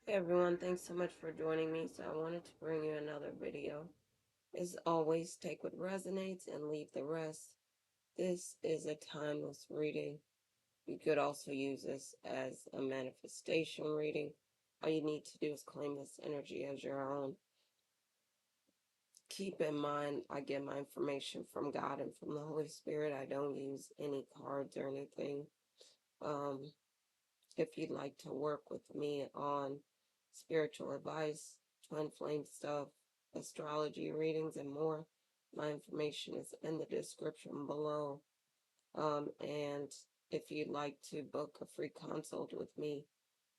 Hey everyone, thanks so much for joining me. So I wanted to bring you another video. As always, take what resonates and leave the rest. This is a timeless reading. You could also use this as a manifestation reading. All you need to do is claim this energy as your own. Keep in mind, I get my information from God and from the Holy Spirit. I don't use any cards or anything. Um, if you'd like to work with me on spiritual advice, twin flame stuff, astrology readings, and more, my information is in the description below. And if you'd like to book a free consult with me,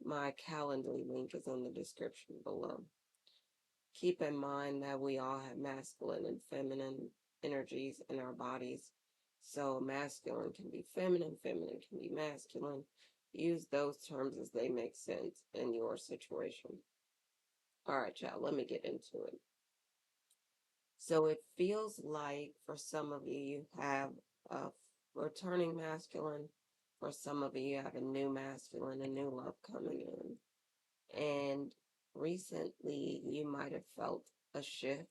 my Calendly link is in the description below. Keep in mind that we all have masculine and feminine energies in our bodies. So masculine can be feminine, feminine can be masculine. Use those terms as they make sense in your situation. All right, y'all, let me get into it. So it feels like for some of you, you have a returning masculine. For some of you, you have a new masculine, a new love coming in. And recently, you might have felt a shift.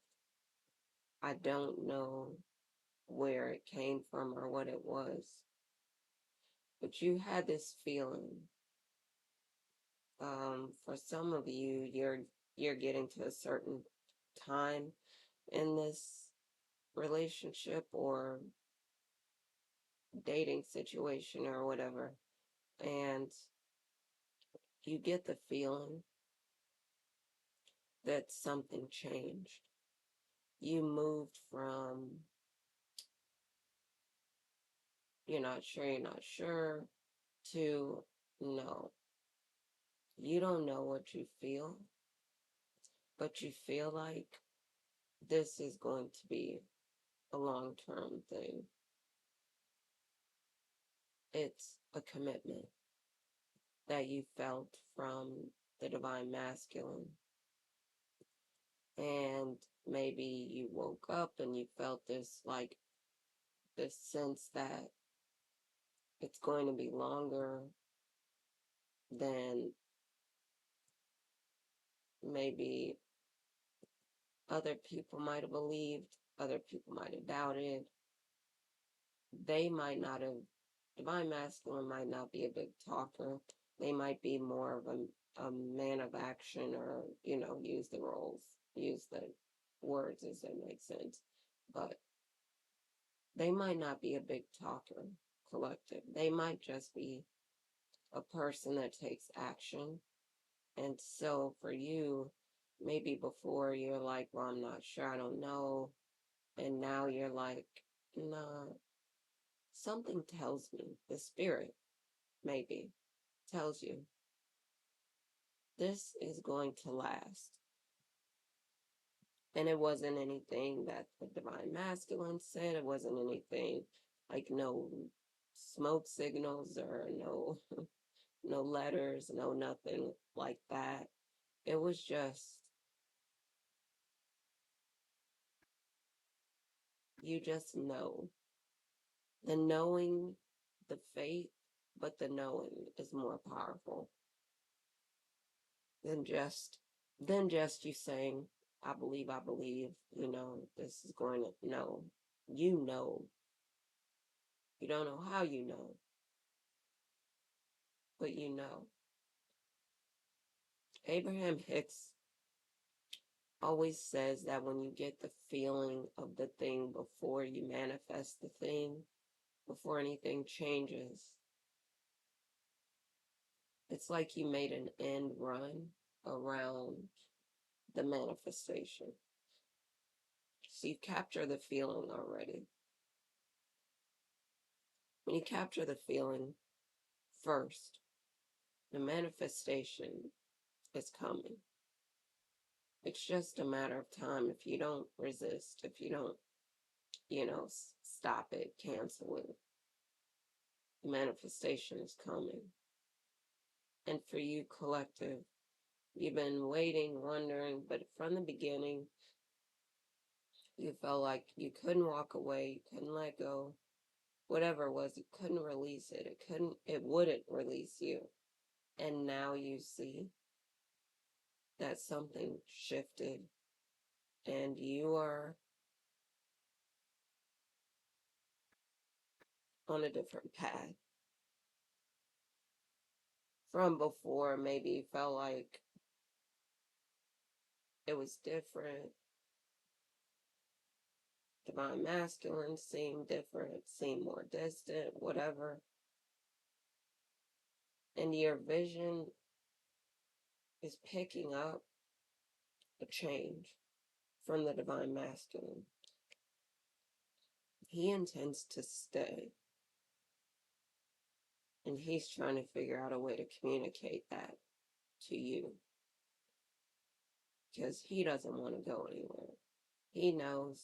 I don't know where it came from or what it was, but you had this feeling. For some of you, you're getting to a certain time in this relationship or dating situation or whatever, and you get the feeling that something changed. You moved from you're not sure to no. You don't know what you feel, but you feel like this is going to be a long-term thing. It's a commitment that you felt from the divine masculine. And maybe you woke up and you felt this sense that it's going to be longer than maybe other people might have believed, other people might have doubted. They might not have, divine masculine might not be a big talker. They might be more of a man of action, or, use the roles, use the words as they make sense. But they might not be a big talker collective. They might just be a person that takes action. And so for you, maybe before you're like, well, I'm not sure, I don't know. And now you're like, nah, something tells me, the spirit maybe tells you, this is going to last. And it wasn't anything that the divine masculine said. It wasn't anything like no smoke signals or no letters, no nothing like that. It was just, you just know. The knowing, the faith, but the knowing is more powerful than just you saying, I believe, this is going to, no. You know. You don't know how you know, but you know. Abraham Hicks always says that when you get the feeling of the thing before you manifest the thing, before anything changes, it's like you made an end run around the manifestation. So you capture the feeling already. When you capture the feeling first, the manifestation is coming. It's just a matter of time. If you don't resist, if you don't, stop it, cancel it, the manifestation is coming. And for you, collective, you've been waiting, wondering, but from the beginning, you felt like you couldn't walk away, you couldn't let go, whatever it was, you couldn't release it. It wouldn't release you. And now you see that something shifted and you are on a different path from before. Maybe you felt like it was different. Divine masculine seemed different, seemed more distant, whatever. And your vision is picking up a change from the divine masculine. He intends to stay, and he's trying to figure out a way to communicate that to you because he doesn't want to go anywhere. He knows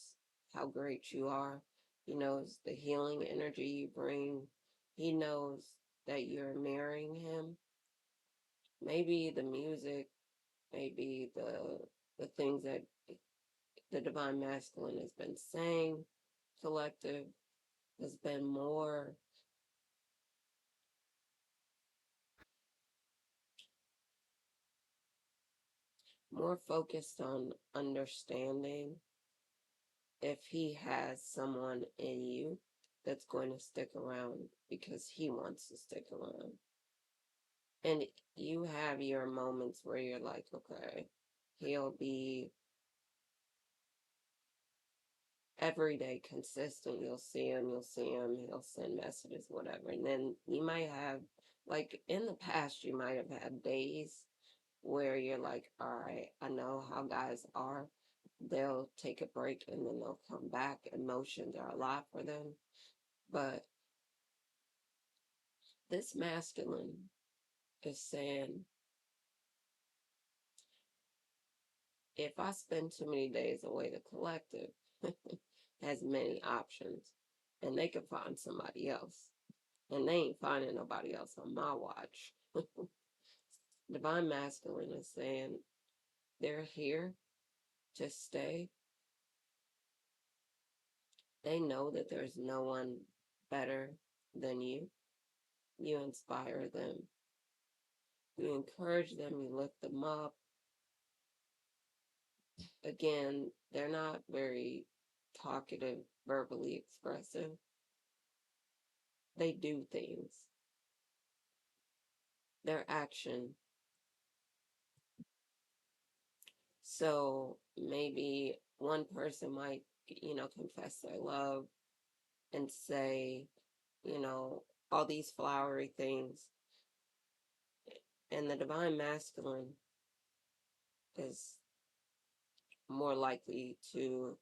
how great you are. He knows the healing energy you bring. He knows that you're mirroring him. Maybe the music, maybe the things that the divine masculine has been saying, collective, has been more focused on understanding if he has someone in you that's going to stick around because he wants to stick around. And you have your moments where you're like, okay, he'll be every day consistent. You'll see him, he'll send messages, whatever. And then you might have, like in the past, you might have had days where you're like, all right, I know how guys are. They'll take a break and then they'll come back. Emotions are a lot for them. But this masculine is saying, if I spend too many days away, the collective has many options and they can find somebody else. And they ain't finding nobody else on my watch. Divine masculine is saying they're here to stay. They know that there's no one better than you. You inspire them. You encourage them. You lift them up. Again, they're not very talkative, verbally expressive. They do things. Their action. So maybe one person might, confess their love and say, you know, all these flowery things. And the divine masculine is more likely to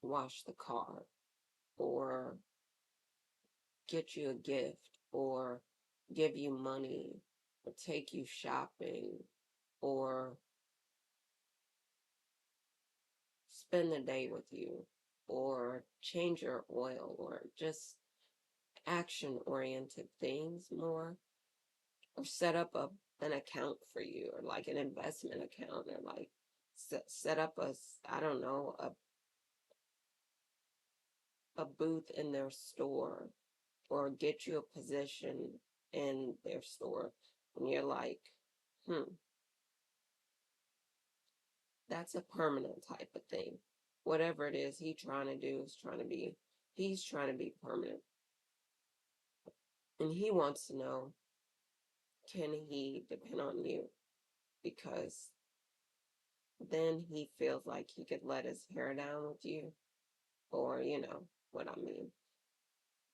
wash the car or get you a gift or give you money or take you shopping or spend the day with you or change your oil or just action oriented things more, or set up an account for you or like an investment account, or like set up I don't know, a booth in their store or get you a position in their store. And you're like, that's a permanent type of thing. Whatever it is he's trying to do is he's trying to be permanent. And he wants to know, can he depend on you? Because then he feels like he could let his hair down with you, or what I mean.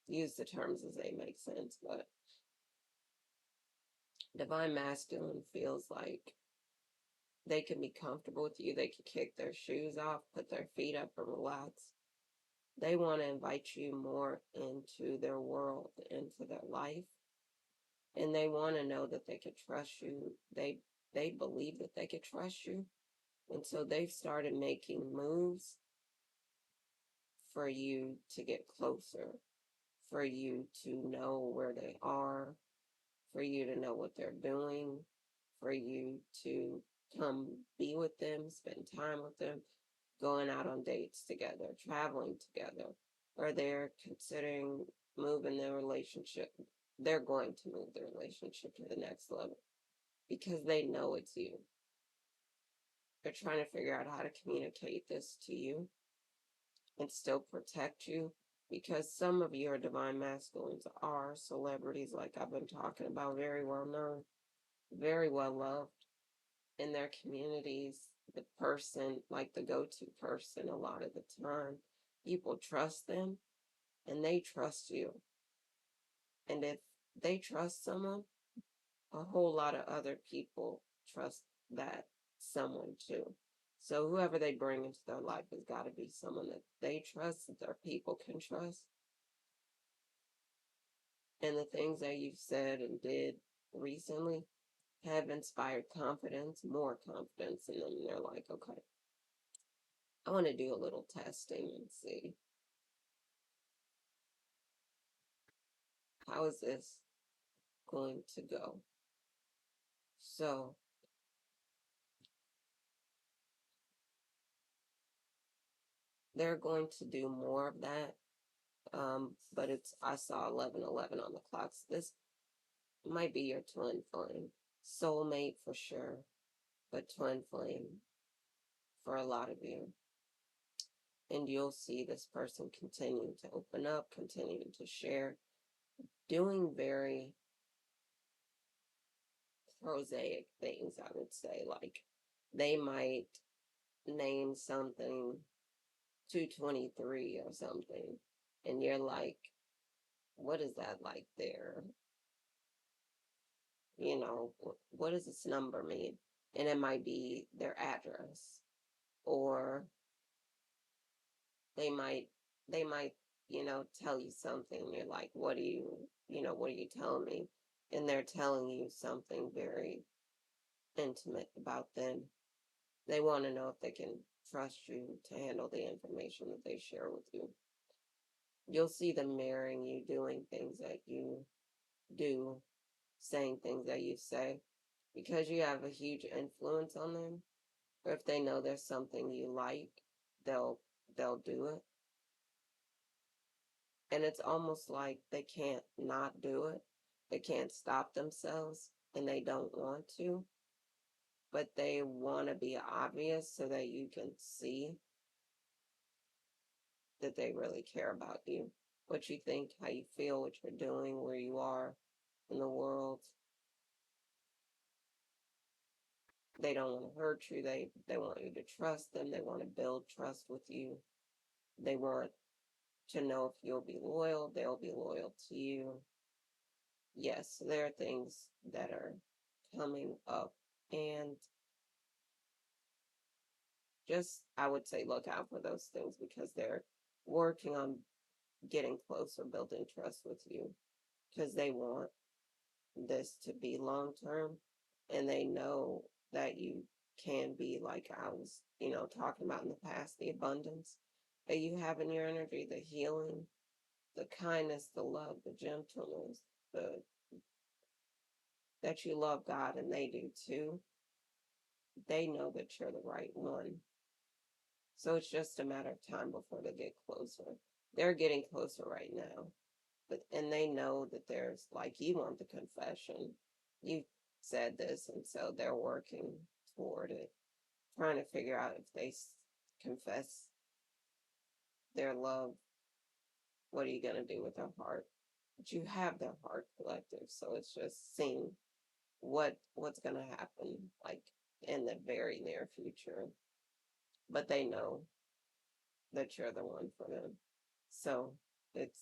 Use the terms as they make sense, but divine masculine feels like they can be comfortable with you. They can kick their shoes off, put their feet up, and relax. They want to invite you more into their world, into their life, and they want to know that they can trust you. They believe that they can trust you, and so they've started making moves for you to get closer, for you to know where they are, for you to know what they're doing, for you to come be with them, spend time with them, going out on dates together, traveling together, or they're considering moving their relationship they're going to move the relationship to the next level because they know it's you. They're trying to figure out how to communicate this to you and still protect you, because some of your divine masculines are celebrities, like I've been talking about, very well known, very well loved in their communities, the person, like the go-to person a lot of the time. People trust them and they trust you. And if they trust someone, a whole lot of other people trust that someone too. So whoever they bring into their life has got to be someone that they trust, that their people can trust. And the things that you've said and did recently have inspired confidence, more confidence in them. And they're like, okay, I want to do a little testing and see, how is this going to go? So they're going to do more of that. But I saw 11:11 on the clocks. This might be your twin flame. Soulmate for sure, but twin flame for a lot of you. And you'll see this person continuing to open up, continuing to share, doing very prosaic things, I would say. Like they might name something 223 or something, and you're like, what is that like there? You know, what does this number mean? And it might be their address, or they might, they might, tell you something. You're like, what are you telling me? And they're telling you something very intimate about them. They want to know if they can trust you to handle the information that they share with you. You'll see them marrying you, doing things that you do, saying things that you say, because you have a huge influence on them. Or if they know there's something you like, they'll do it. And it's almost like they can't not do it. They can't stop themselves and they don't want to, but they want to be obvious so that you can see that they really care about you, what you think, how you feel, what you're doing, where you are in the world. They don't want to hurt you. They want you to trust them. They want to build trust with you. They want to know if you'll be loyal, they'll be loyal to you. Yes, there are things that are coming up, and just, I would say, look out for those things because they're working on getting closer, building trust with you, because they want this to be long term, and they know that you can be, like I was, talking about in the past, the abundance that you have in your energy, the healing, the kindness, the love, the gentleness, the that you love God and they do too. They know that you're the right one. So it's just a matter of time before they get closer. They're getting closer right now. And they know that there's, like, you want the confession. You said this, and so they're working toward it, trying to figure out if they confess their love, what are you going to do with their heart? But you have their heart collective, so it's just seeing what's going to happen, like, in the very near future. But they know that you're the one for them. So it's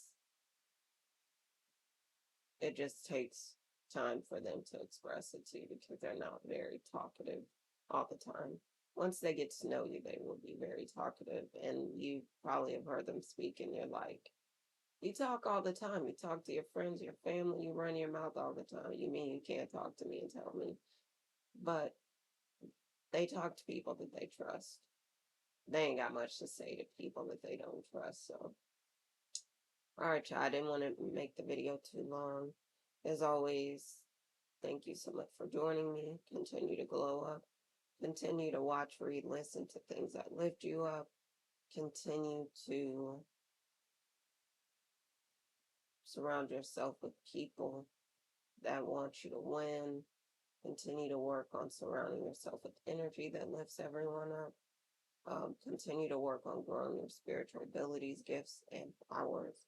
it just takes time for them to express it to you because they're not very talkative all the time. Once they get to know you, they will be very talkative. And you probably have heard them speak, and you're like, you talk all the time. You talk to your friends, your family, you run your mouth all the time. You mean you can't talk to me and tell me? But they talk to people that they trust. They ain't got much to say to people that they don't trust. So, all right, y'all. I didn't want to make the video too long. As always, thank you so much for joining me. Continue to glow up. Continue to watch, read, listen to things that lift you up. Continue to Surround yourself with people that want you to win. Continue to work on surrounding yourself with energy that lifts everyone up. Continue to work on growing your spiritual abilities, gifts, and powers.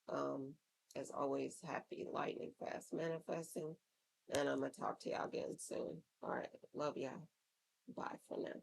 Um, as always, happy lightning fast manifesting. And I'm going to talk to y'all again soon. All right. Love y'all. Bye for now.